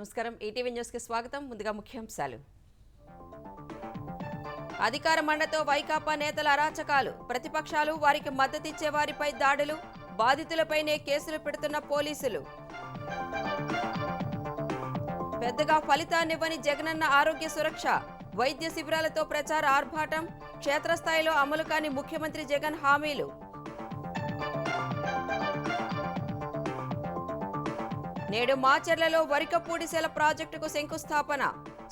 నమస్కారం ETV news కి స్వాగతం ముందుగా ముఖ్యాంశాలు అధికార మండతో వైకాపా నేతల అరాచకాలు ప్రతిపక్షాలు వారికి మద్దతిచ్చే వారిపై దాడులు బాధితులపైనే కేసులు పెడుతున్న పోలీసులు పెద్దగా ఫలితాన్నివ్వని జగనన్న ఆరోగ్య సురక్ష వైద్య శిబిరాలతో ప్రచార ఆర్భాటం క్షేత్రస్థాయిలో అమలు కాని ముఖ్యమంత్రి జగన్ హామీలు నేడు మాచర్లలో వరికపూడిసెల ప్రాజెక్టుకు శంకుస్థాపన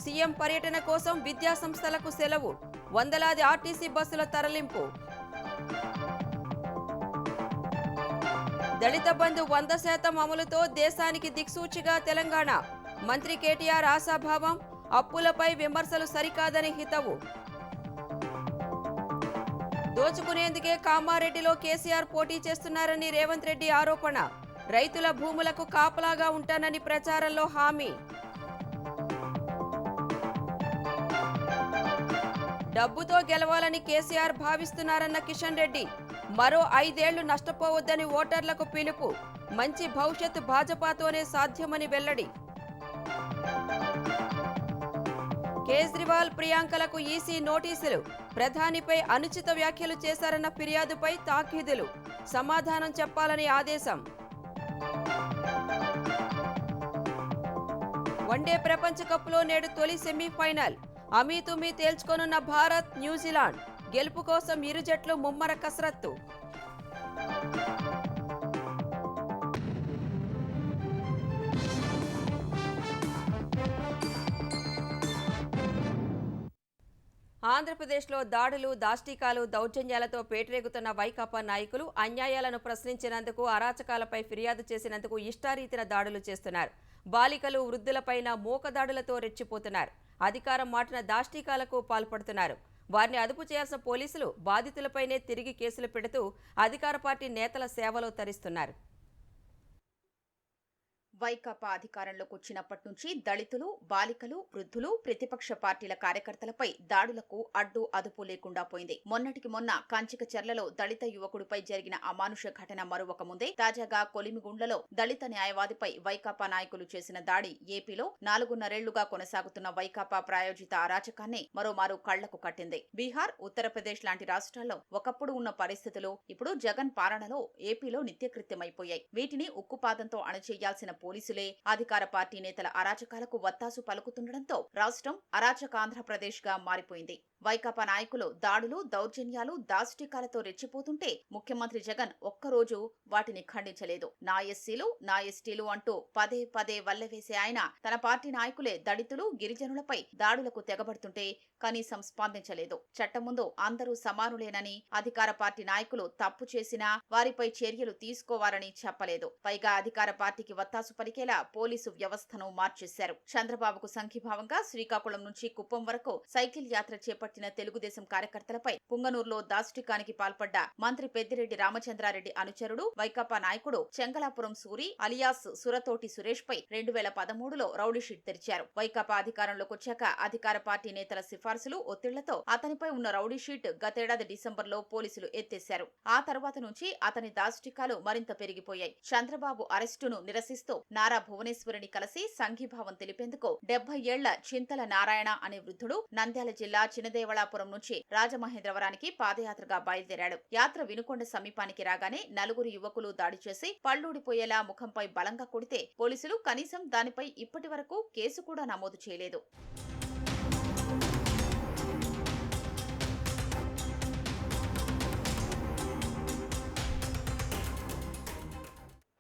సీఎం పర్యటన కోసం విద్యా సంస్థలకు సెలవు వందలాది ఆర్టీసీ బస్సుల తరలింపు దళిత బంధు 100% అమలుతో దేశానికి దిక్సూచిగా తెలంగాణ మంత్రి కేటీఆర్ ఆశాభావం అప్పులపై విమర్శలు సరికాదని హితవు దోచుకునేందుకే కామారెడ్డిలో కేసీఆర్ పోటీ చేస్తున్నారని రేవంత్ రెడ్డి ఆరోపణ రైతుల భూములకు కాపలాగా ఉంటానని ప్రచారంలో హామీ డబ్బుతో గెలవాలని కేసీఆర్ భావిస్తున్నారన్న కిషన్ రెడ్డి మరో 5 ఏళ్లు నష్టపోవద్దని ఓటర్లకు పిలుపు మంచి భవిష్యత్తు భాజపాతోనే సాధ్యమని వెల్లడి కేజ్రీవాల్ ప్రియాంకలకు ఈసీ నోటీసులు ప్రధానిపై అనుచిత వ్యాఖ్యలు చేశారన్న ఫిర్యాదుపై తాకీదులు సమాధానం చెప్పాలని ఆదేశం వన్డే ప్రపంచ కప్లో నేడు తొలి సెమీఫైనల్ అమీతుమీ తేల్చుకోనున్న భారత్ న్యూజిలాండ్ గెలుపు కోసం ఇరు జట్లు ముమ్మర కసరత్తు ఆంధ్రప్రదేశ్లో దాడులు దాష్టీకాలు దౌర్జన్యాలతో పేటరేగుతున్న వైకాపా నాయకులు అన్యాయాలను ప్రశ్నించినందుకు అరాచకాలపై ఫిర్యాదు చేసినందుకు ఇష్టారీతిన దాడులు చేస్తున్నారు బాలికలు వృద్ధులపైన మూకదాడులతో రెచ్చిపోతున్నారు అధికారం మాటిన దాష్టీకాలకు పాల్పడుతున్నారు వారిని అదుపు చేయాల్సిన పోలీసులు బాధితులపైనే తిరిగి కేసులు పెడుతూ అధికార పార్టీ నేతల సేవలో తరిస్తున్నారు వైకాపా అధికారంలోకి వచ్చినప్పటి నుంచి దళితులు బాలికలు వృద్ధులు ప్రతిపక్ష పార్టీల కార్యకర్తలపై దాడులకు అడ్డు అదుపు లేకుండా పోయింది మొన్నటికి మొన్న కంచికచర్లలో దళిత యువకుడిపై జరిగిన అమానుష ఘటన మరొక ముందే తాజాగా కొలిమిగుండ్లలో దళిత న్యాయవాదిపై వైకాపా నాయకులు చేసిన దాడి ఏపీలో 4.5 కొనసాగుతున్న వైకాపా ప్రాయోజిత అరాచకాన్ని మరోమారు కళ్లకు కట్టింది బీహార్ ఉత్తరప్రదేశ్ లాంటి రాష్ట్రాల్లో ఒకప్పుడు ఉన్న పరిస్థితులు ఇప్పుడు జగన్ పాలనలో ఏపీలో నిత్యకృత్యమైపోయాయి వీటిని ఉక్కుపాదంతో అణచేయాల్సిన పోలీసులే అధికార పార్టీ నేతల అరాచకాలకు వత్తాసు పలుకుతుండటంతో రాష్ట్రం అరాచకాంధ్రప్రదేశ్ గా మారిపోయింది వైకాపా నాయకులు దాడులు దౌర్జన్యాలు దాష్టికాలతో రెచ్చిపోతుంటే ముఖ్యమంత్రి జగన్ ఒక్కరోజు వాటిని ఖండించలేదు నా ఎస్సీలు నా ఎస్టీలు అంటూ పదే పదే వల్లవేసే ఆయన తన పార్టీ నాయకులే దళితులు గిరిజనులపై దాడులకు తెగబడుతుంటే కనీసం స్పందించలేదు చట్టం ముందు అందరూ సమానులేనని అధికార పార్టీ నాయకులు తప్పు చేసినా వారిపై చర్యలు తీసుకోవాలని చెప్పలేదు పైగా అధికార పార్టీకి వత్తాసు పలికేలా పోలీసు వ్యవస్థను మార్చేశారు చంద్రబాబుకు సంఘీభావంగా శ్రీకాకుళం నుంచి కుప్పం వరకు సైకిల్ యాత్ర చేపట్టిన తెలుగుదేశం కార్యకర్తలపై పుంగనూరులో దాష్టికానికి పాల్పడ్డ మంత్రి పెద్దిరెడ్డి రామచంద్రారెడ్డి అనుచరుడు వైకాపా నాయకుడు చెంగలాపురం సూరి అలియాస్ సురతోటి సురేష్ పై 2013లో రౌడీషీట్ తెరిచారు వైకాపా అధికారంలోకి వచ్చాక అధికార పార్టీ నేతల సిఫార్సులు ఒత్తిళ్లతో అతనిపై ఉన్న రౌడీషీట్ గతేడాది డిసెంబర్లో పోలీసులు ఎత్తేశారు ఆ తర్వాత నుంచి అతని దాష్టికాలు మరింత పెరిగిపోయాయి చంద్రబాబు అరెస్టును నిరసిస్తూ నారా భువనేశ్వరిని కలిసి సంఘీభావం తెలిపేందుకు 70 ఏళ్ల చింతల నారాయణ అనే వృద్ధుడు నంద్యాల జిల్లా చినదేవళాపురం నుంచి రాజమహేంద్రవరానికి పాదయాత్రగా బయలుదేరాడు యాత్ర వినుకొండ సమీపానికి రాగానే 4 యువకులు దాడి చేసి పళ్లూడిపోయేలా ముఖంపై బలంగా కొడితే పోలీసులు కనీసం దానిపై ఇప్పటి వరకు కేసు కూడా నమోదు చేయలేదు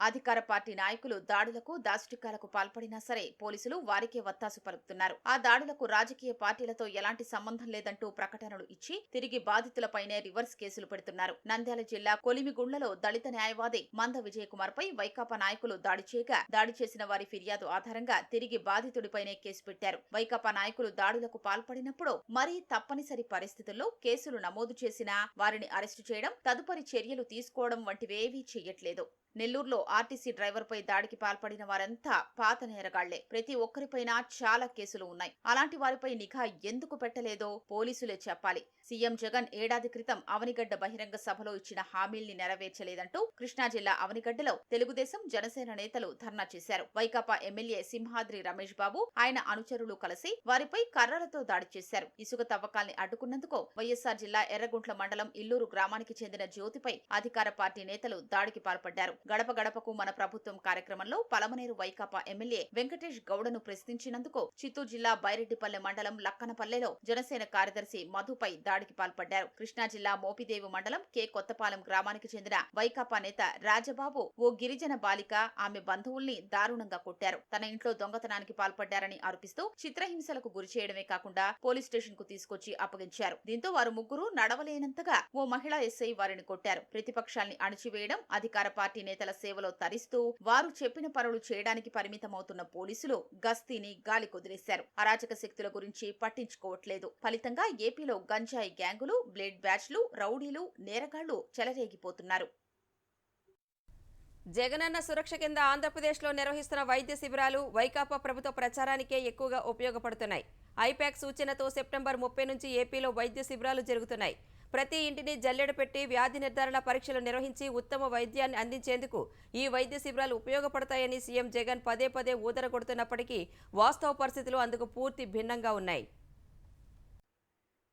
అధికార పార్టీ నాయకులు దాడులకు దాష్టికాలకు పాల్పడినా సరే పోలీసులు వారికే వత్తాసు పలుకుతున్నారు ఆ దాడులకు రాజకీయ పార్టీలతో ఎలాంటి సంబంధం లేదంటూ ప్రకటనలు ఇచ్చి తిరిగి బాధితులపైనే రివర్స్ కేసులు పెడుతున్నారు నంద్యాల జిల్లా కొలిమిగుండ్లలో దళిత న్యాయవాది మంద విజయ్ కుమార్ పై వైకాపా నాయకులు దాడి చేయగా దాడి చేసిన వారి ఫిర్యాదు ఆధారంగా తిరిగి బాధితుడిపైనే కేసు పెట్టారు వైకాపా నాయకులు దాడులకు పాల్పడినప్పుడు మరీ తప్పనిసరి పరిస్థితుల్లో కేసులు నమోదు చేసినా వారిని అరెస్టు చేయడం తదుపరి చర్యలు తీసుకోవడం వంటివేవీ చెయ్యట్లేదు నెల్లూరులో ఆర్టీసీ డ్రైవర్ పై దాడికి పాల్పడిన వారంతా పాత నేరగాళ్లే. ప్రతి ఒక్కరిపైన చాలా కేసులు ఉన్నాయి. అలాంటి వారిపై నిఘా ఎందుకు పెట్టలేదో పోలీసులే చెప్పాలి. సీఎం జగన్ ఏడాది క్రితం అవనిగడ్డ బహిరంగ సభలో ఇచ్చిన హామీల్ని నెరవేర్చలేదంటూ కృష్ణా జిల్లా అవనిగడ్డలో తెలుగుదేశం జనసేన నేతలు ధర్నా చేశారు. వైకాపా ఎమ్మెల్యే సింహాద్రి రమేష్ బాబు ఆయన అనుచరులు కలిసి వారిపై కర్రలతో దాడి చేశారు. ఇసుక తవ్వకాల్ని అడ్డుకున్నందుకు వైఎస్ఆర్ జిల్లా ఎర్రగుంట్ల మండలం ఇల్లూరు గ్రామానికి చెందిన జ్యోతిపై అధికార పార్టీ నేతలు దాడికి పాల్పడ్డారు. గడప గడపకు మన ప్రభుత్వం కార్యక్రమంలో పలమనేరు వైకాపా ఎమ్మెల్యే వెంకటేష్ గౌడను ప్రశ్నించినందుకు చిత్తూరు జిల్లా బైరెడ్డిపల్లె మండలం లక్కనపల్లెలో జనసేన కార్యదర్శి మధుపై దాడికి పాల్పడ్డారు. కృష్ణా జిల్లా మోపిదేవి మండలం కె కొత్తపాలెం గ్రామానికి చెందిన వైకాపా నేత రాజబాబు ఓ గిరిజన బాలిక ఆమె బంధువుల్ని దారుణంగా కొట్టారు. తన ఇంట్లో దొంగతనానికి పాల్పడ్డారని ఆరోపిస్తూ చిత్రహింసలకు గురి చేయడమే కాకుండా పోలీస్ స్టేషన్ కు తీసుకొచ్చి అప్పగించారు. దీంతో వారు ముగ్గురు నడవలేనంతగా ఓ మహిళా ఎస్ఐ వారిని కొట్టారు. ప్రతిపక్షాల్ని అణిచివేయడం, అధికార పార్టీ నేతల సేవలో తరిస్తూ వారు చెప్పిన పనులు చేయడానికి పరిమితమవుతున్న పోలీసులు గస్తీని గాలి కుదిరేశారు. అరాచక శక్తుల గురించి పట్టించుకోవట్లేదు. ఫలితంగా ఏపీలో గంజాయి గ్యాంగులు, బ్లేడ్ బ్యాచ్లు, రౌడీలు, నేరగాళ్లు చెలరేగిపోతున్నారు. జగనన్న సురక్ష కింద ఆంధ్రప్రదేశ్లో నిర్వహిస్తున్న వైద్య శిబిరాలు వైకాపా ప్రభుత్వ ప్రచారానికే ఎక్కువగా ఉపయోగపడుతున్నాయి. ఐపాక్ సూచనతో సెప్టెంబర్ 30 నుంచి ఏపీలో వైద్య శిబిరాలు జరుగుతున్నాయి. ప్రతి ఇంటిని జల్లెడ పెట్టి వ్యాధి నిర్ధారణ పరీక్షలు నిర్వహించి ఉత్తమ వైద్యాన్ని అందించేందుకు ఈ వైద్య శిబిరాలు ఉపయోగపడతాయని సీఎం జగన్ పదే పదే ఊదరగొడుతున్నప్పటికీ వాస్తవ పరిస్థితులు అందుకు పూర్తి భిన్నంగా ఉన్నాయి.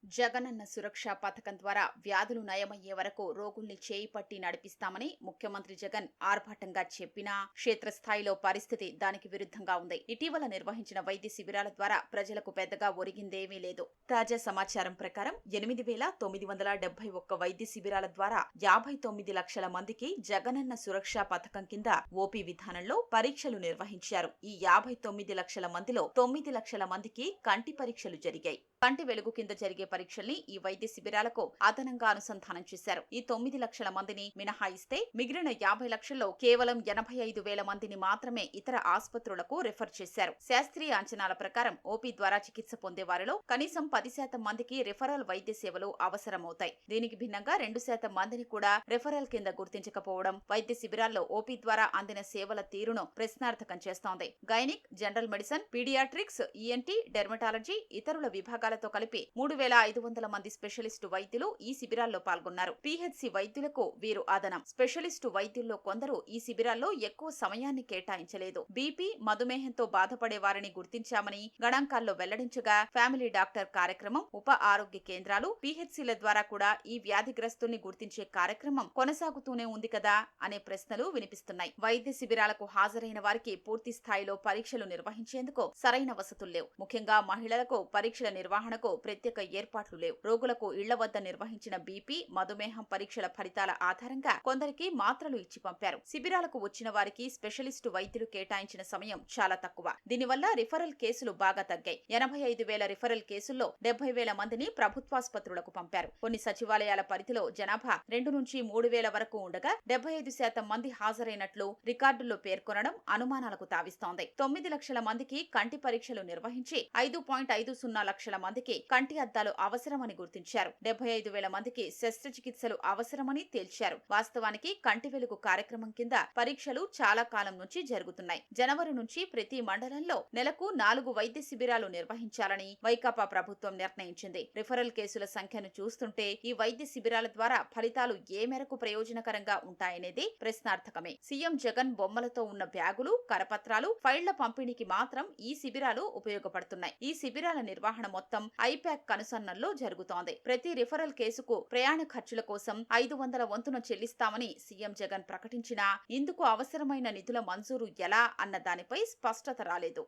జగనన్న సురక్ష పథకం ద్వారా వ్యాధులు నయమయ్యే వరకు రోగుల్ని చేయి పట్టి నడిపిస్తామని ముఖ్యమంత్రి జగన్ ఆర్భాటంగా చెప్పినా క్షేత్రస్థాయిలో పరిస్థితి దానికి విరుద్ధంగా ఉంది. ఇటీవల నిర్వహించిన వైద్య శిబిరాల ద్వారా ప్రజలకు పెద్దగా ఒరిగిందేమీ లేదు. తాజా సమాచారం ప్రకారం 8,971 వైద్య శిబిరాల ద్వారా 59 లక్షల మందికి జగనన్న సురక్ష పథకం కింద ఓపీ విధానంలో పరీక్షలు నిర్వహించారు. ఈ 59 లక్షల మందిలో 9 లక్షల మందికి కంటి పరీక్షలు జరిగాయి. కంటి వెలుగు కింద జరిగే పరీక్షల్ని ఈ వైద్య శిబిరాలకు అదనంగా అనుసంధానం చేశారు. ఈ 9 లక్షల మందిని మినహాయిస్తే మిగిలిన 50 లక్షల్లో కేవలం 85,000 మందిని మాత్రమే ఇతర ఆసుపత్రులకు రిఫర్ చేశారు. శాస్త్రీయ అంచనాల ప్రకారం ఓపీ ద్వారా చికిత్స పొందే వారిలో కనీసం 10% మందికి రిఫరల్ వైద్య సేవలు అవసరమవుతాయి. దీనికి భిన్నంగా 2% మందిని కూడా రిఫరల్ కింద గుర్తించకపోవడం వైద్య శిబిరాల్లో ఓపీ ద్వారా అందిన సేవల తీరును ప్రశ్నార్థకం చేస్తోంది. Gynaec, general medicine, paediatrics, ENT, dermatology, ఇతరుల విభాగాలతో కలిపి 3,500 మంది స్పెషలిస్టు వైద్యులు ఈ శిబిరాల్లో పాల్గొన్నారు. పీహెచ్సీ వైద్యులకు వీరు అదనం. స్పెషలిస్టు వైద్యుల్లో కొందరు ఈ శిబిరాల్లో ఎక్కువ సమయాన్ని కేటాయించలేదు. బీపీ, మధుమేహంతో బాధపడే వారిని గుర్తించామని గణాంకాల్లో వెల్లడించగా ఫ్యామిలీ డాక్టర్ కార్యక్రమం, ఉప ఆరోగ్య కేంద్రాలు, పీహెచ్సీల ద్వారా కూడా ఈ వ్యాధిగ్రస్తుల్ని గుర్తించే కార్యక్రమం కొనసాగుతూనే ఉంది కదా అనే ప్రశ్నలు వినిపిస్తున్నాయి. వైద్య శిబిరాలకు హాజరైన వారికి పూర్తి స్థాయిలో పరీక్షలు నిర్వహించేందుకు సరైన వసతులు లేవు. ముఖ్యంగా మహిళలకు పరీక్షల నిర్వహణకు ప్రత్యేక ఏర్పాట్లు లేవు. రోగులకు ఇళ్ల వద్ద నిర్వహించిన బీపీ, మధుమేహం పరీక్షల ఫలితాల ఆధారంగా కొందరికి మాత్రలు ఇచ్చి పంపారు. శిబిరాలకు వచ్చిన వారికి స్పెషలిస్టు వైద్యులు కేటాయించిన సమయం చాలా తక్కువ. దీనివల్ల రిఫరల్ కేసులు బాగా తగ్గాయి. 85,000 రిఫరల్ కేసుల్లో 70,000 మందిని ప్రభుత్వాసుపత్రులకు పంపారు. కొన్ని సచివాలయాల పరిధిలో జనాభా 2 నుంచి 3,000 వరకు ఉండగా 75% మంది హాజరైనట్లు రికార్డుల్లో పేర్కొనడం అనుమానాలకు తావిస్తోంది. 9 లక్షల మందికి కంటి పరీక్షలు నిర్వహించి 5.50 లక్షల మందికి కంటి అద్దాలు అవసరమని గుర్తించారు. 75,000 మందికి శస్త్రచికిత్సలు అవసరమని తేల్చారు. వాస్తవానికి కంటి వెలుగు కార్యక్రమం కింద పరీక్షలు చాలా కాలం నుంచి జరుగుతున్నాయి. జనవరి నుంచి ప్రతి మండలంలో నెలకు 4 వైద్య శిబిరాలు నిర్వహించాలని వైకాపా ప్రభుత్వం నిర్ణయించింది. రిఫరల్ కేసుల సంఖ్యను చూస్తుంటే ఈ వైద్య శిబిరాల ద్వారా ఫలితాలు ఏ మేరకు ప్రయోజనకరంగా ఉంటాయనేది ప్రశ్నార్థకమే. సీఎం జగన్ బొమ్మలతో ఉన్న బ్యాగులు, కరపత్రాలు, ఫైళ్ల పంపిణీకి మాత్రం ఈ శిబిరాలు ఉపయోగపడుతున్నాయి. ఈ శిబిరాల నిర్వహణ మొత్తం ఐపాక్ కనుసన్నల్లో జరుగుతోంది. ప్రతి రిఫరల్ కేసుకు ప్రయాణ ఖర్చుల కోసం 500 వంతున చెల్లిస్తామని సీఎం జగన్ ప్రకటించినా ఇందుకు అవసరమైన నిధుల మంజూరు ఎలా అన్న దానిపై స్పష్టత రాలేదు.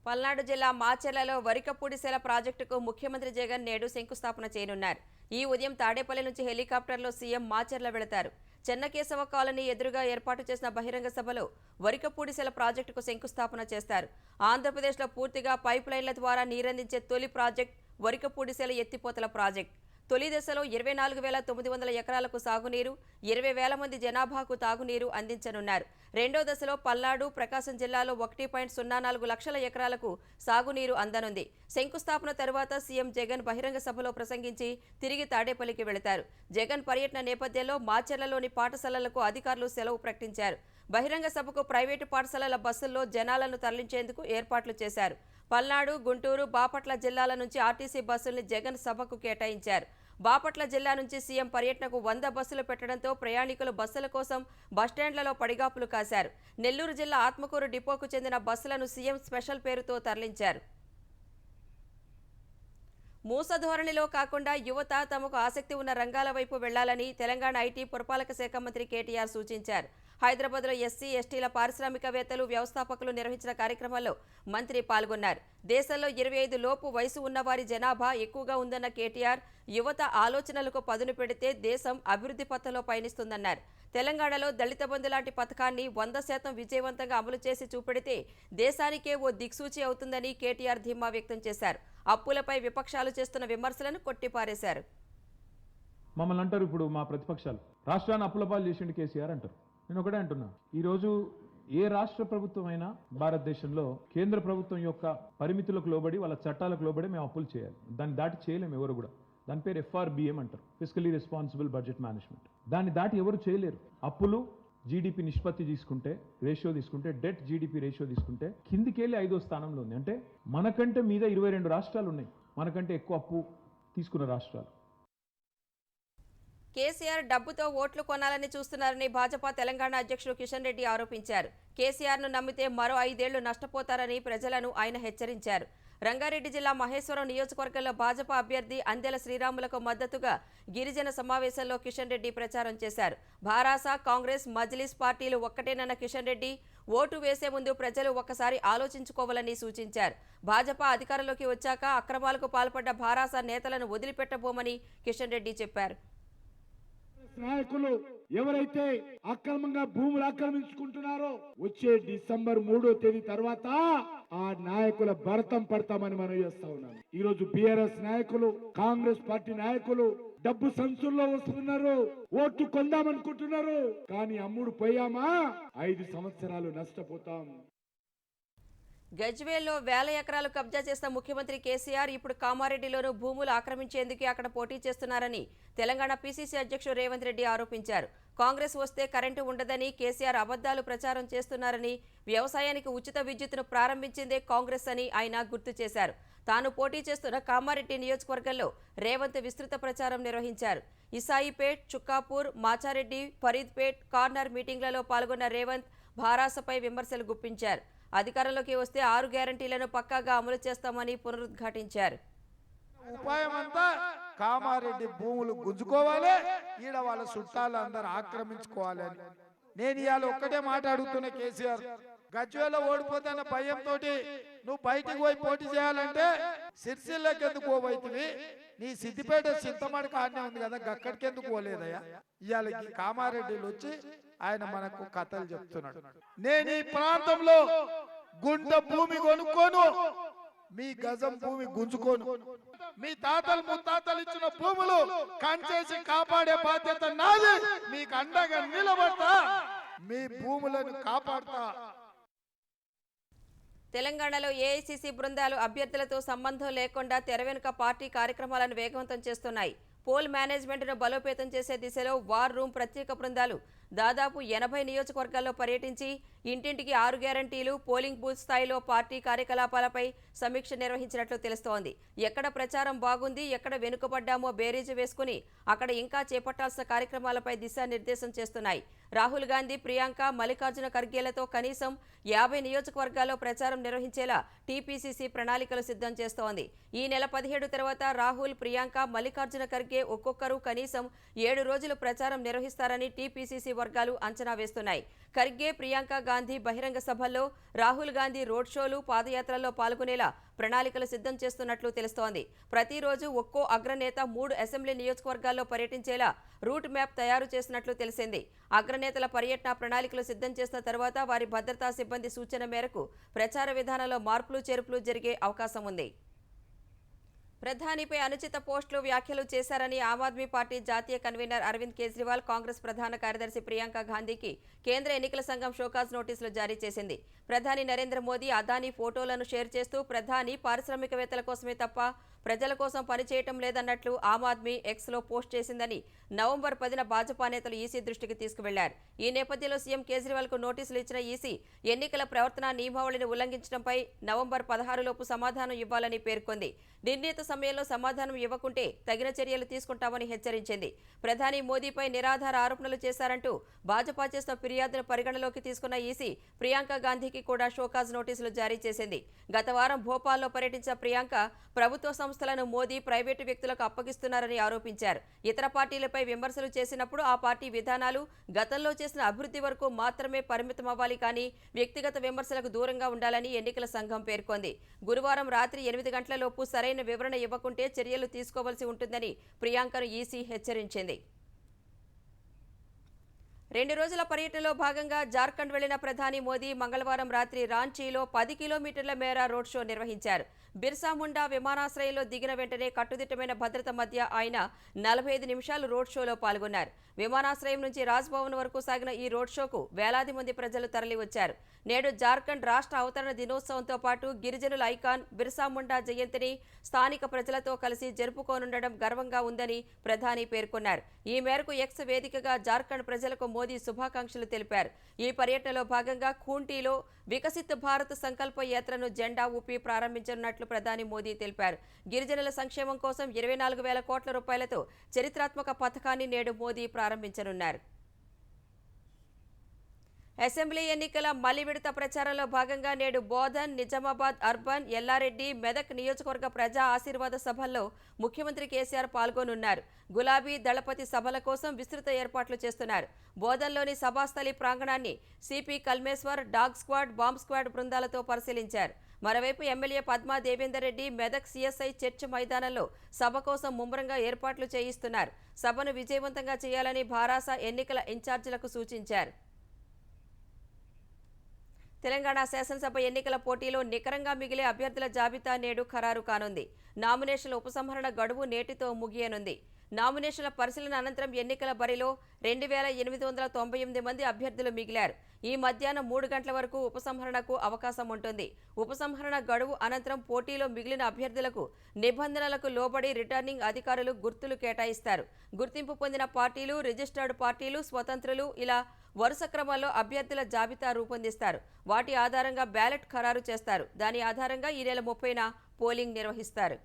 పల్నాడు జిల్లా మాచెర్లలో వరికపూడిసెల ప్రాజెక్టుకు ముఖ్యమంత్రి జగన్ నేడు శంకుస్థాపన చేయనున్నారు. ఈ ఉదయం తాడేపల్లి నుంచి హెలికాప్టర్లో సీఎం మాచెర్ల వెళతారు. చెన్నకేశవ కాలనీ ఎదురుగా ఏర్పాటు చేసిన బహిరంగ సభలో వరికపూడిసెల ప్రాజెక్టుకు శంకుస్థాపన చేస్తారు. ఆంధ్రప్రదేశ్లో పూర్తిగా పైప్ లైన్ల ద్వారా నీరందించే తొలి ప్రాజెక్ట్ వరికపూడిసెల ఎత్తిపోతల ప్రాజెక్ట్. తొలి దశలో 24,900 ఎకరాలకు సాగునీరు, 20,000 మంది జనాభాకు తాగునీరు అందించనున్నారు. రెండో దశలో పల్నాడు, ప్రకాశం జిల్లాలో 1.04 లక్షల ఎకరాలకు సాగునీరు అందనుంది. శంకుస్థాపన తరువాత సీఎం జగన్ బహిరంగ సభలో ప్రసంగించి తిరిగి తాడేపల్లికి వెళతారు. జగన్ పర్యటన నేపథ్యంలో మాచర్లలోని పాఠశాలలకు అధికారులు సెలవు ప్రకటించారు. బహిరంగ సభకు ప్రైవేటు పాఠశాలల బస్సుల్లో జనాలను తరలించేందుకు ఏర్పాట్లు చేశారు. పల్నాడు, గుంటూరు, బాపట్ల జిల్లాల నుంచి ఆర్టీసీ బస్సుల్ని జగన్ సభకు కేటాయించారు. బాపట్ల జిల్లా నుంచి సీఎం పర్యటనకు 100 బస్సులు పెట్టడంతో ప్రయాణికులు బస్సుల కోసం బస్టాండ్లలో పడిగాపులు కాశారు. నెల్లూరు జిల్లా ఆత్మకూరు డిపోకు చెందిన బస్సులను సీఎం స్పెషల్ పేరుతో తరలించారు. మూస ధోరణిలో కాకుండా యువత తమకు ఆసక్తి ఉన్న రంగాల వైపు వెళ్లాలని తెలంగాణ ఐటీ పురపాలక శాఖ మంత్రి కేటీఆర్ సూచించారు. హైదరాబాద్లో ఎస్సీ, ఎస్టీల పారిశ్రామికవేత్తలు, వ్యవస్థాపకులు నిర్వహించిన కార్యక్రమంలో మంత్రి పాల్గొన్నారు. దేశంలో 25 లోపు వయసు ఉన్నవారి జనాభా ఎక్కువగా ఉందన్న కేటీఆర్, యువత ఆలోచనలకు పదును పెడితే దేశం అభివృద్ధి పథంలో పయనిస్తుందన్నారు. తెలంగాణలో దళిత బంధు లాంటి పథకాన్ని 100% విజయవంతంగా అమలు చేసి చూపెడితే దేశానికే ఓ దిక్సూచి అవుతుందని కేటీఆర్ ధీమా వ్యక్తం చేశారు. అప్పులపై విపక్షాలు చేస్తున్న విమర్శలను కొట్టిపారేశారు. మమ్మల్ని అంటారు ఇప్పుడు మా ప్రతిపక్షాలు, రాష్ట్రాన్ని అప్పులపాలు చేసిండు కేసీఆర్ అంటారు. నేను ఒకటే అంటున్నా, ఈరోజు ఏ రాష్ట్ర ప్రభుత్వం అయినా భారతదేశంలో కేంద్ర ప్రభుత్వం యొక్క పరిమితులకు లోబడి, వాళ్ళ చట్టాలకు లోబడి మేము అప్పులు చేయాలి. దాన్ని దాటి చేయలేము ఎవరు కూడా. దాని పేరు FRBM అంటారు, ఫిజికలీ రెస్పాన్సిబుల్ బడ్జెట్ మేనేజ్మెంట్. దాన్ని దాటి ఎవరు చేయలేరు. అప్పులు జీడిపి నిష్పత్తి తీసుకుంటే, రేషియో తీసుకుంటే, డెట్ జీడిపి రేషియో తీసుకుంటే కిందికెళ్ళి 5వ స్థానంలో ఉంది. అంటే మనకంటే మీద 22 రాష్ట్రాలు ఉన్నాయి, మనకంటే ఎక్కువ అప్పు తీసుకున్న రాష్ట్రాలు. కేసీఆర్ డబ్బుతో ఓట్లు కొనాలని చూస్తున్నారని భాజపా తెలంగాణ అధ్యక్షుడు కిషన్ రెడ్డి ఆరోపించారు. కేసీఆర్ను నమ్మితే మరో 5 ఏళ్లు నష్టపోతారని ప్రజలను ఆయన హెచ్చరించారు. రంగారెడ్డి జిల్లా మహేశ్వరం నియోజకవర్గంలో భాజపా అభ్యర్థి అందెల శ్రీరాములకు మద్దతుగా గిరిజన సమావేశంలో కిషన్ రెడ్డి ప్రచారం చేశారు. భారాస, కాంగ్రెస్, మజ్లిస్ పార్టీలు ఒక్కటేనన్న కిషన్ రెడ్డి ఓటు వేసే ముందు ప్రజలు ఒక్కసారి ఆలోచించుకోవాలని సూచించారు. భాజపా అధికారంలోకి వచ్చాక అక్రమాలకు పాల్పడ్డ భారాస నేతలను వదిలిపెట్టబోమని కిషన్ రెడ్డి చెప్పారు. నాయకులు ఎవరైతే అక్రమంగా భూములు ఆక్రమించుకుంటున్నారో వచ్చే డిసెంబర్ 3వ తేదీ తర్వాత ఆ నాయకుల భరతం పడతామని మనం చేస్తా ఉన్నాం. ఈ రోజు బీఆర్ఎస్ నాయకులు, కాంగ్రెస్ పార్టీ నాయకులు డబ్బు సంచుల్లో వస్తున్నారు, ఓట్లు కొందామనుకుంటున్నారు. కానీ అమ్ముడు పోయామా 5 సంవత్సరాలు నష్టపోతాం. గజ్వేల్లో 1000 ఎకరాలు కబ్జా చేసిన ముఖ్యమంత్రి కేసీఆర్ ఇప్పుడు కామారెడ్డిలోనూ భూములు ఆక్రమించేందుకే అక్కడ పోటీ చేస్తున్నారని తెలంగాణ పీసీసీ అధ్యక్షుడు రేవంత్ రెడ్డి ఆరోపించారు. కాంగ్రెస్ వస్తే కరెంటు ఉండదని కేసీఆర్ అబద్దాలు ప్రచారం చేస్తున్నారని, వ్యవసాయానికి ఉచిత విద్యుత్తును ప్రారంభించిందే కాంగ్రెస్ అని ఆయన గుర్తు చేశారు. తాను పోటీ చేస్తున్న కామారెడ్డి నియోజకవర్గంలో రేవంత్ విస్తృత ప్రచారం నిర్వహించారు. ఇసాయిపేట్, చుక్కాపూర్, మాచారెడ్డి, ఫరీద్పేట్ కార్నర్ మీటింగ్లలో పాల్గొన్న రేవంత్ భారాసపై విమర్శలు గుప్పించారు. అధికారంలోకి వస్తే 6 గ్యారంటీలను పక్కాగా అమలు చేస్తామని పునరుద్ఘాటించారు. ఉపాయం అంతా కామారెడ్డి భూములు గుంజుకోవాలి, ఈడ వాళ్ళ చుట్టాలు అందరు ఆక్రమించుకోవాలి అని. నేను ఇవాళ ఒక్కటే మాట అడుగుతున్నా కేసీఆర్, గజ్వేల్లో ఓడిపోతున్న భయంతో నువ్వు బయటికి పోయి పోటీ చేయాలంటే సిరిసిల్లకి ఎందుకు పోబోతుంది? నీ సిద్దిపేట చింతమడి కాడనే ఉంది కదా, గక్కడికి ఎందుకు పోలేదయ్యా? ఇవాళ కామారెడ్డిలు వచ్చి ఆయన మనకు కథలు చెప్తున్నాడు. నేను ఈ ప్రాంతంలో గుంట భూమి కొనుక్కోను, మీ గజం భూమి గుంజుకోను. మీ తాతలు ముత్తాతలు ఇచ్చిన భూములు కంచేసి కాపాడే బాధ్యత నాది. మీకు అండగా నిలబడతా, మీ భూములను కాపాడతా. తెలంగాణలో ఏఐసీసీ బృందాలు అభ్యర్థులతో సంబంధం లేకుండా తెర వెనుక పార్టీ కార్యక్రమాలను వేగవంతం చేస్తున్నాయి. పోల్ మేనేజ్మెంట్ను బలోపేతం చేసే దిశలో వార్ రూమ్ ప్రత్యేక బృందాలు దాదాపు 80 నియోజకవర్గాల్లో పర్యటించి ఇంటింటికి 6 గ్యారంటీలు, పోలింగ్ బూత్ స్థాయిలో పార్టీ కార్యకలాపాలపై సమీక్ష నిర్వహించినట్లు తెలుస్తోంది. ఎక్కడ ప్రచారం బాగుంది, ఎక్కడ వెనుకబడ్డామో బేరీజు వేసుకుని అక్కడ ఇంకా చేపట్టాల్సిన కార్యక్రమాలపై దిశానిర్దేశం చేస్తున్నాయి. రాహుల్ గాంధీ, ప్రియాంక, మల్లికార్జున ఖర్గేలతో కనీసం 50 నియోజకవర్గాల్లో ప్రచారం నిర్వహించేలా టీపీసీసీ ప్రణాళికలు సిద్ధం చేస్తోంది. ఈ నెల 17 తర్వాత రాహుల్, ప్రియాంక, మల్లికార్జున ఖర్గే ఒక్కొక్కరు కనీసం 7 రోజులు ప్రచారం నిర్వహిస్తారని టీపీసీసీ వర్గాలు అంచనా వేస్తున్నాయి. ఖర్గే, ప్రియాంక గాంధీ బహిరంగ సభల్లో, రాహుల్ గాంధీ రోడ్ షోలు, పాదయాత్రల్లో పాల్గొనేలా ప్రణాళికలు సిద్ధం చేస్తున్నట్లు తెలుస్తోంది. ప్రతిరోజు ఒక్కో అగ్రనేత 3 అసెంబ్లీ నియోజకవర్గాల్లో పర్యటించేలా రూట్ మ్యాప్ తయారు చేసినట్లు తెలిసింది. అగ్రనేతల పర్యటన ప్రణాళికలు సిద్ధం చేసిన తర్వాత వారి భద్రతా సిబ్బంది సూచన మేరకు ప్రచార విధానంలో మార్పులు చేర్పులు జరిగే అవకాశం ఉంది. ప్రధానిపై అనుచిత పోస్టులు వ్యాఖ్యలు చేశారని ఆమ్ ఆద్మీ పార్టీ జాతీయ కన్వీనర్ అరవింద్ కేజ్రీవాల్ కాంగ్రెస్ ప్రధాన కార్యదర్శి ప్రియాంక గాంధీకి కేంద్ర ఎన్నికల సంఘం షోకాజ్ నోటీసులు జారీ చేసింది. ప్రధాని నరేంద్ర మోదీ అదానీ ఫోటోలను షేర్ చేస్తూ ప్రధాని పారిశ్రామికవేత్తల కోసమే తప్ప ప్రజల కోసం పనిచేయటం లేదన్నట్లు ఆమ్ ఆద్మీ ఎక్స్లో పోస్ట్ చేసిందని నవంబర్ 10న భాజపా నేతలు ఈసీ దృష్టికి తీసుకువెళ్లారు. ఈ నేపథ్యంలో సీఎం కేజ్రీవాల్కు నోటీసులు ఇచ్చిన ఈసీ ఎన్నికల ప్రవర్తన నియమావళిని ఉల్లంఘించడంపై నవంబర్ 16లోపు సమాధానం ఇవ్వాలని పేర్కొంది. నిర్ణీత సమయంలో సమాధానం ఇవ్వకుంటే తగిన చర్యలు తీసుకుంటామని హెచ్చరించింది. ప్రధాని మోదీపై నిరాధార ఆరోపణలు చేశారంటూ భాజపా చేసిన ఫిర్యాదును పరిగణలోకి తీసుకున్న ఈసీ ప్రియాంక గాంధీకి కూడా షోకాజ్ నోటీసులు జారీ చేసింది. గత వారం భోపాల్లో పర్యటించిన ప్రియాంక ప్రభుత్వ సంస్థలను మోదీ ప్రైవేటు వ్యక్తులకు అప్పగిస్తున్నారని ఆరోపించారు. ఇతర పార్టీలపై విమర్శలు చేసినప్పుడు ఆ పార్టీ విధానాలు గతంలో చేసిన అభివృద్ధి వరకు మాత్రమే పరిమితమవ్వాలి కానీ వ్యక్తిగత విమర్శలకు దూరంగా ఉండాలని ఎన్నికల సంఘం పేర్కొంది. గురువారం రాత్రి 8 గంటలలోపు సరైన వివరణ ఇవ్వకుంటే చర్యలు తీసుకోవాల్సి ఉంటుందని ప్రియాంకను ఈసీ హెచ్చరించింది. 2 రోజుల పర్యటనలో భాగంగా జార్ఖండ్ వెళ్లిన ప్రధాని మోదీ మంగళవారం రాత్రి రాంచీలో 10 కిలోమీటర్ల మేర రోడ్ షో నిర్వహించారు. బిర్సా ముండా విమానాశ్రయంలో దిగిన వెంటనే కట్టుదిట్టమైన భద్రత మధ్య ఆయన 45 నిమిషాలు రోడ్ షోలో పాల్గొన్నారు. విమానాశ్రయం నుంచి రాజ్భవన్ వరకు సాగిన ఈ రోడ్ షోకు వేలాది మంది ప్రజలు తరలివచ్చారు. నేడు జార్ఖండ్ రాష్ట్ర అవతరణ దినోత్సవంతో పాటు గిరిజనుల ఐకాన్ బిర్సా ముండా జయంతిని స్థానిక ప్రజలతో కలిసి జరుపుకోనుండడం గర్వంగా ఉందని ప్రధాని పేర్కొన్నారు. ఈ మేరకు ఎక్స్ వేదికగా జార్ఖండ్ ప్రజలకు మోదీ శుభాకాంక్షలు తెలిపారు. ఈ పర్యటనలో భాగంగా ఖూంటీలో వికసిత్ భారత్ సంకల్ప యాత్రను జెండా ఊపి ప్రారంభించనున్నట్లు ప్రధాని మోదీ తెలిపారు. గిరిజనుల సంక్షేమం కోసం 24,000 కోట్ల రూపాయలతో చరిత్రాత్మక పథకాన్ని నేడు మోదీ ప్రారంభించనున్నారు. అసెంబ్లీ ఎన్నికల మలి విడత ప్రచారంలో భాగంగా నేడు బోధన్, నిజామాబాద్ అర్బన్, ఎల్లారెడ్డి, మెదక్ నియోజకవర్గ ప్రజా ఆశీర్వాద సభల్లో ముఖ్యమంత్రి కేసీఆర్ పాల్గొనున్నారు. గులాబీ దళపతి సభల కోసం విస్తృత ఏర్పాట్లు చేస్తున్నారు. బోధన్లోని సభాస్థలి ప్రాంగణాన్ని CP Kalmeshwar, dog squad, bomb squad బృందాలతో పరిశీలించారు. మరోవైపు MLA Padma Devender Reddy Medak CSI church మైదానంలో సభ కోసం ముమ్మరంగా ఏర్పాట్లు చేయిస్తున్నారు. సభను విజయవంతంగా చేయాలని భారాస ఎన్నికల ఇన్ఛార్జీలకు సూచించారు. తెలంగాణ శాసనసభ ఎన్నికల పోటీలో నికరంగా మిగిలే అభ్యర్థుల జాబితా నేడు ఖరారు కానుంది. నామినేషన్ల ఉపసంహరణ గడువు నేటితో ముగియనుంది. నామినేషన్ల పరిశీలన అనంతరం ఎన్నికల బరిలో 2,898 మంది అభ్యర్థులు మిగిలారు. ఈ మధ్యాహ్నం 3 గంటల వరకు ఉపసంహరణకు అవకాశం ఉంటుంది. ఉపసంహరణ గడువు అనంతరం పోటీలో మిగిలిన అభ్యర్థులకు నిబంధనలకు లోబడి రిటర్నింగ్ అధికారులు గుర్తులు కేటాయిస్తారు. గుర్తింపు పొందిన పార్టీలు, రిజిస్టర్డ్ పార్టీలు, స్వతంత్రులు ఇలా వరుస క్రమంలో అభ్యర్థుల జాబితా రూపొందిస్తారు. వాటి ఆధారంగా బ్యాలెట్ ఖరారు చేస్తారు. దాని ఆధారంగా ఈ నెల 30న పోలింగ్ నిర్వహిస్తారు.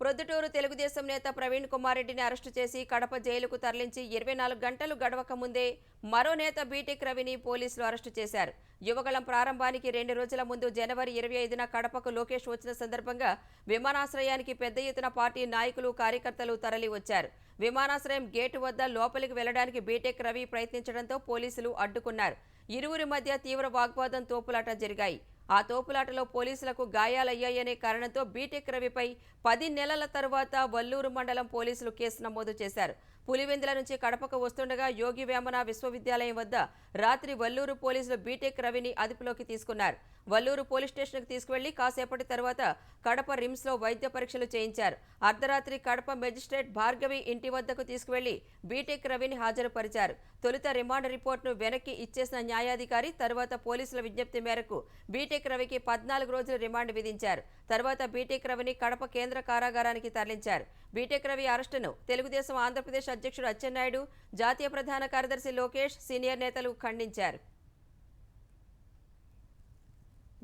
ప్రొద్దుటూరు తెలుగుదేశం నేత ప్రవీణ్ కుమార్ రెడ్డిని అరెస్టు చేసి కడప జైలుకు తరలించి 24 గంటలు గడవక ముందే మరో నేత బీటెక్ రవిని పోలీసులు అరెస్టు చేశారు. యువగళం ప్రారంభానికి 2 రోజుల ముందు జనవరి 25న కడపకు లోకేష్ వచ్చిన సందర్భంగా విమానాశ్రయానికి పెద్ద ఎత్తున పార్టీ నాయకులు, కార్యకర్తలు తరలి వచ్చారు. విమానాశ్రయం గేటు వద్ద లోపలికి వెళ్లడానికి బీటెక్ రవి ప్రయత్నించడంతో పోలీసులు అడ్డుకున్నారు. ఇరువురి మధ్య తీవ్ర వాగ్వాదం, తోపులాట జరిగాయి. ఆ తోపులాటలో పోలీసులకు గాయాలయ్యాయనే కారణంతో బీటెక్ రవిపై 10 నెలల తరువాత వల్లూరు మండలం పోలీసులు కేసు నమోదు చేశారు. పులివెందుల నుంచి కడపకు వస్తుండగా యోగి వేమన విశ్వవిద్యాలయం వద్ద రాత్రి వల్లూరు పోలీసులు బీటెక్ రవిని అదుపులోకి తీసుకున్నారు. వల్లూరు పోలీస్ స్టేషన్కు తీసుకువెళ్లి కాసేపటి తర్వాత కడప రిమ్స్లో వైద్య పరీక్షలు చేయించారు. అర్ధరాత్రి కడప మెజిస్ట్రేట్ భార్గవి ఇంటి వద్దకు తీసుకువెళ్లి బీటెక్ రవిని హాజరుపరిచారు. తొలుత రిమాండ్ రిపోర్టును వెనక్కి ఇచ్చేసిన న్యాయాధికారి తర్వాత పోలీసుల విజ్ఞప్తి మేరకు బీటెక్ రవికి 14 రోజులు రిమాండ్ విధించారు. తర్వాత బీటెక్ రవిని కడప కేంద్ర కారాగారానికి తరలించారు. బీటెక్ రవి అరెస్టును తెలుగుదేశం ఆంధ్రప్రదేశ్ అధ్యక్షుడు అచ్చెన్నాయుడు, జాతీయ ప్రధాన కార్యదర్శి లోకేష్, సీనియర్ నేతలు ఖండించారు.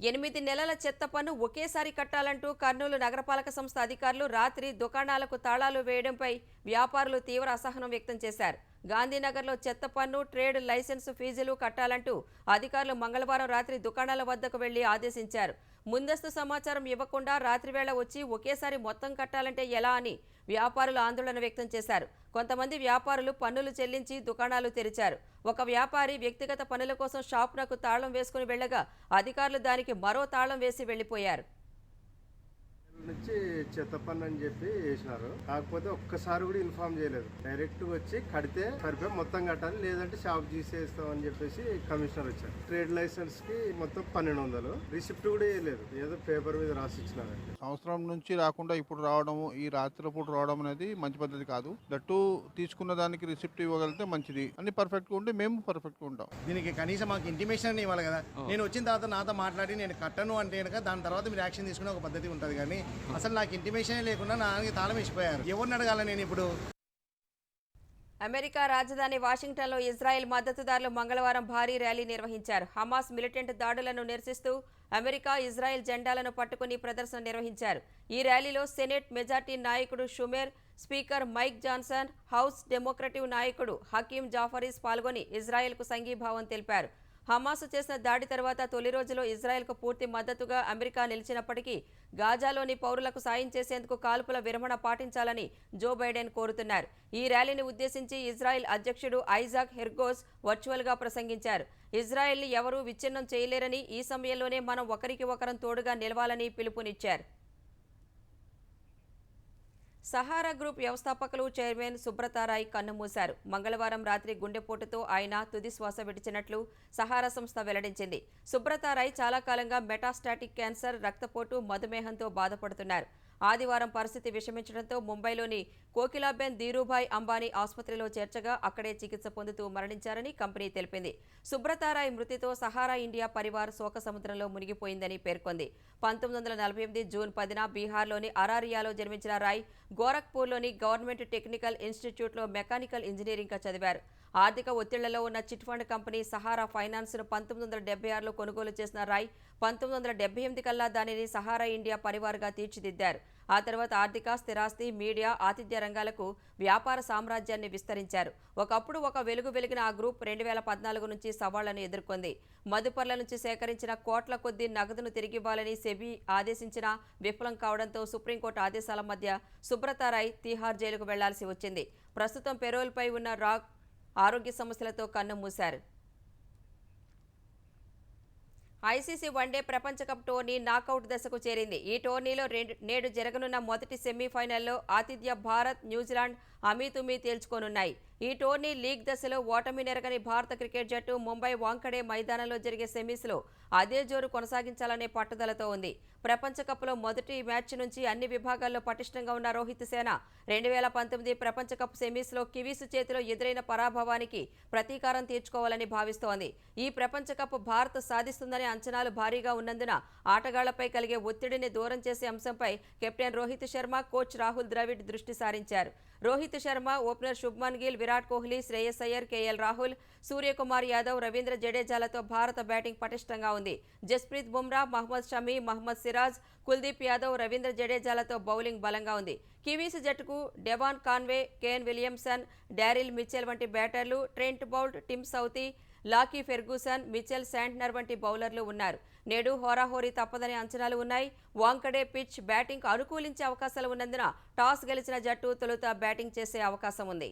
8 నెలల చెత్త పన్ను ఒకేసారి కట్టాలంటూ కర్నూలు నగరపాలక సంస్థ అధికారులు రాత్రి దుకాణాలకు తాళాలు వేయడంపై వ్యాపారులు తీవ్ర అసహనం వ్యక్తం చేశారు. గాంధీనగర్లో చెత్త పన్ను, ట్రేడ్ లైసెన్సు ఫీజులు కట్టాలంటూ అధికారులు మంగళవారం రాత్రి దుకాణాల వద్దకు వెళ్లి ఆదేశించారు. ముందస్తు సమాచారం ఇవ్వకుండా రాత్రివేళ వచ్చి ఒకేసారి మొత్తం కట్టాలంటే ఎలా అని వ్యాపారులు ఆందోళన వ్యక్తం చేశారు. కొంతమంది వ్యాపారులు పన్నులు చెల్లించి దుకాణాలు తెరిచారు. ఒక వ్యాపారి వ్యక్తిగత పనుల కోసం షాపునకు తాళం వేసుకుని వెళ్లగా అధికారులు దానికి మరో తాళం వేసి వెళ్లిపోయారు. నుంచి చెత్త పన్ను అని చెప్పి వేసినారు. కాకపోతే ఒక్కసారి కూడా ఇన్ఫార్మ్ చేయలేదు. డైరెక్ట్ వచ్చి కడితే సరిపోయి మొత్తం కట్టాలి, లేదంటే షాప్ తీసేస్తాం అని చెప్పేసి కమిషనర్ వచ్చారు. ట్రేడ్ లైసెన్స్ కి మొత్తం 1200, రిసిప్ట్ కూడా వేయలేదు, ఏదో పేపర్ మీద రాసి ఇచ్చినారు. సంవత్సరం నుంచి రాకుండా ఇప్పుడు రావడము, ఈ రాత్రిపూట రావడం అనేది మంచి పద్ధతి కాదు. దట్టు తీసుకున్న దానికి రిసిప్ట్ ఇవ్వగలిగితే మంచిది. అన్ని పర్ఫెక్ట్ గా ఉంటే మేము పర్ఫెక్ట్ గా ఉంటాం. దీనికి కనీసం మాకు ఇంటిమేషన్ ఇవ్వాలి కదా. నేను వచ్చిన తర్వాత నాతో మాట్లాడి నేను కట్టను అంటే కనుక దాని తర్వాత మీరు యాక్షన్ తీసుకునే ఒక పద్ధతి ఉంటుంది. కానీ అసలు నాకు ఇంటిమేషన్ లేకుండా నాకు తాళం వేసిపోయారు. ఎవరిని అడగాల నేను ఇప్పుడు? అమెరికా రాజధాని వాషింగ్టన్లో ఇజ్రాయెల్ మద్దతుదారులు మంగళవారం భారీ ర్యాలీ నిర్వహించారు. హమాస్ మిలిటెంట్ దాడులను నిరసిస్తూ అమెరికా, ఇజ్రాయెల్ జెండాలను పట్టుకుని ప్రదర్శన నిర్వహించారు. ఈ ర్యాలీలో సెనెట్ మెజార్టీ నాయకుడు Schumer, speaker Mike Johnson, House Democratic నాయకుడు హకీం జాఫరీస్ పాల్గొని ఇజ్రాయెల్కు సంఘీభావం తెలిపారు. హమాస్ చేసిన దాడి తర్వాత తొలి రోజులో ఇజ్రాయెల్కు పూర్తి మద్దతుగా అమెరికా నిలిచినప్పటికీ గాజాలోని పౌరులకు సాయం చేసేందుకు కాల్పుల విరమణ పాటించాలని జో బైడెన్ కోరుతున్నారు. ఈ ర్యాలీని ఉద్దేశించి ఇజ్రాయెల్ అధ్యక్షుడు ఐజాక్ హెర్గోస్ వర్చువల్గా ప్రసంగించారు. ఇజ్రాయెల్ని ఎవరూ విచ్ఛిన్నం చేయలేరని, ఈ సమయంలోనే మనం ఒకరికి ఒకరం తోడుగా నిలవాలని పిలుపునిచ్చారు. సహారా గ్రూప్ వ్యవస్థాపకులు చైర్మన్ సుబ్రతారాయ్ కన్నుమూశారు. మంగళవారం రాత్రి గుండెపోటుతో ఆయన తుది శ్వాస విడిచినట్లు సహారా సంస్థ వెల్లడించింది. సుబ్రతారాయ్ చాలా కాలంగా మెటాస్టాటిక్ క్యాన్సర్, రక్తపోటు, మధుమేహంతో బాధపడుతున్నారు. ఆదివారం పరిస్థితి విషమించడంతో ముంబైలోని కోకిలాబెన్ ధీరూభాయ్ అంబానీ ఆసుపత్రిలో చేర్చగా అక్కడే చికిత్స పొందుతూ మరణించారని కంపెనీ తెలిపింది. సుబ్రతారాయ్ మృతితో సహారా ఇండియా పరివార్ శోక సముద్రంలో మునిగిపోయిందని పేర్కొంది. 1948 జూన్ 10న బీహార్లోని అరారియాలో జన్మించిన రాయ్ గోరఖ్పూర్లోని గవర్నమెంట్ టెక్నికల్ ఇన్స్టిట్యూట్లో మెకానికల్ ఇంజనీరింగ్ చదివారు. ఆర్థిక ఒత్తిళ్లలో ఉన్న చిట్ ఫండ్ కంపెనీ సహారా ఫైనాన్స్ను 1976లో కొనుగోలు చేసిన రాయ్ 1978 కల్లా దానిని సహారా ఇండియా పరివార్గా తీర్చిదిద్దారు. ఆ తర్వాత ఆర్థిక, స్థిరాస్తి, మీడియా, ఆతిథ్య రంగాలకు వ్యాపార సామ్రాజ్యాన్ని విస్తరించారు. ఒకప్పుడు ఒక వెలుగు వెలిగిన ఆ గ్రూప్ 2014 నుంచి సవాళ్లను ఎదుర్కొంది. మదుపర్ల నుంచి సేకరించిన కోట్ల కొద్దీ నగదును తిరిగివ్వాలని సెబీ ఆదేశించినా విఫలం కావడంతో సుప్రీంకోర్టు ఆదేశాల మధ్య సుబ్రతారాయ్ తీహార్ జైలుకు వెళ్లాల్సి వచ్చింది. ప్రస్తుతం పెరోల్పై ఉన్న రాక్ ఆరోగ్య సమస్యలతో కన్నుమూశారు. ఐసీసీ వన్డే ప్రపంచ కప్ టోర్నీ నాకౌట్ దశకు చేరింది. ఈ టోర్నీలో నేడు జరగనున్న మొదటి సెమీఫైనల్లో ఆతిథ్య భారత్, న్యూజిలాండ్ అమీతుమీ తేల్చుకోనున్నాయి. ఈ టోర్నీ లీగ్ దశలో ఓటమి నెరగని భారత క్రికెట్ జట్టు ముంబై వాంఖడే మైదానంలో జరిగే సెమీస్లో అదే జోరు కొనసాగించాలనే పట్టుదలతో ఉంది. ప్రపంచ కప్లో మొదటి మ్యాచ్ నుంచి అన్ని విభాగాల్లో పటిష్టంగా ఉన్న రోహిత్ సేన 2019 ప్రపంచ కప్ సెమీస్లో కివీస్ చేతిలో ఎదురైన పరాభవానికి ప్రతీకారం తీర్చుకోవాలని భావిస్తోంది. ఈ ప్రపంచ కప్ భారత్ సాధిస్తుందనే అంచనాలు భారీగా ఉన్నందున ఆటగాళ్లపై కలిగే ఒత్తిడిని దూరం చేసే అంశంపై కెప్టెన్ రోహిత్ శర్మ, కోచ్ రాహుల్ ద్రవిడ్ దృష్టి సారించారు. రోహిత్ శర్మ, ఓపెనర్ శుభ్మన్ గిల్, విరాట్ కోహ్లీ, శ్రేయస్ అయ్యర్, కేఎల్ రాహుల్, సూర్యకుమార్ యాదవ్, రవీంద్ర జడేజాలతో భారత బ్యాటింగ్ పటిష్టంగా ఉంది. జస్ప్రీత్ బుమ్రా, మహ్మద్ షమీ, మహ్మద్ సిరాజ్, కుల్దీప్ యాదవ్, రవీంద్ర జడేజాలతో బౌలింగ్ బలంగా ఉంది. కివీస్ జట్టుకు Devon Conway, Kane Williamson, Daryl Mitchell వంటి బ్యాటర్లు, Trent Boult, Tim Southee, Lockie Ferguson, Mitchell Santner వంటి బౌలర్లు ఉన్నారు. నేడు హోరాహోరీ తప్పదని అంచనాలు ఉన్నాయి. వాంకడే పిచ్ బ్యాటింగ్కు అనుకూలించే అవకాశాలు ఉన్నందున టాస్ గెలిచిన జట్టు తొలుత బ్యాటింగ్ చేసే అవకాశం ఉంది.